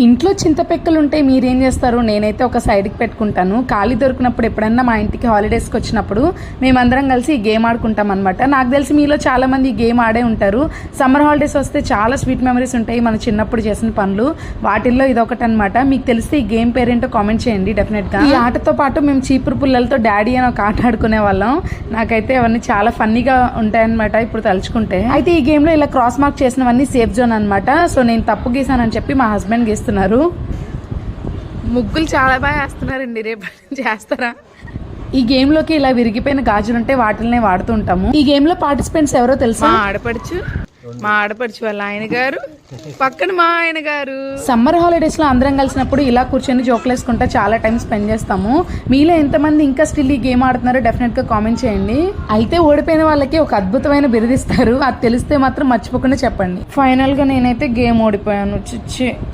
ఇంట్లో చింతపెక్కలు ఉంటే మీరేం చేస్తారు? నేనైతే ఒక సైడ్కి పెట్టుకుంటాను. ఖాళీ దొరికినప్పుడు ఎప్పుడన్నా మా ఇంటికి హాలిడేస్కి వచ్చినప్పుడు మేమందరం కలిసి ఈ గేమ్ ఆడుకుంటాం అనమాట. నాకు తెలిసి మీలో చాలామంది ఈ గేమ్ ఆడే ఉంటారు. సమ్మర్ హాలిడేస్ వస్తే చాలా స్వీట్ మెమరీస్ ఉంటాయి మన చిన్నప్పుడు చేసిన పనులు. వాటిల్లో ఇదొకటి అనమాట. మీకు తెలిస్తే ఈ గేమ్ పేరేంటో కామెంట్ చేయండి డెఫినెట్గా. ఈ ఆటతో పాటు మేము చీపురు పుల్లలతో డాడీ అని ఒక ఆట ఆడుకునే వాళ్ళం. నాకైతే అవన్నీ చాలా ఫన్నీగా ఉంటాయన్నమాట ఇప్పుడు తలుచుకుంటే. అయితే ఈ గేమ్లో ఇలా క్రాస్ మార్క్ చేసినవన్నీ సేఫ్ జోన్ అనమాట. సో నేను తప్పు గీసానని చెప్పి మా హస్బెండ్ గీస్తున్నారు. ముగ్గులు చాలా బాగా వేస్తున్నారండి. రేపటి నుంచి చేస్తారా? ఈ గేమ్ లోకి ఇలా విరిగిపోయిన గాజులుంటే వాటిల్నే వాడుతూ ఉంటాము. ఈ గేమ్ లో పార్టిసిపెంట్స్ ఎవరో తెలుసా? మా ఆడపడుచు వాళ్ళ ఆయన గారు, పక్కన మా ఆయన గారు. సమ్మర్ హాలిడేస్ లో అందరం కలిసినప్పుడు ఇలా కూర్చొని జోకులేసుకుంటా చాలా టైం స్పెండ్ చేస్తాము. మీలో ఎంతమంది ఇంకా స్టిల్ ఈ గేమ్ ఆడుతున్నారో డెఫినెట్ గా కామెంట్ చేయండి. అయితే ఓడిపోయిన వాళ్ళకి ఒక అద్భుతమైన బిరుదిస్తారు. అది తెలిస్తే మాత్రం మర్చిపోకుండా చెప్పండి. ఫైనల్ గా నేనైతే గేమ్ ఓడిపోయాను. చిచ్చి.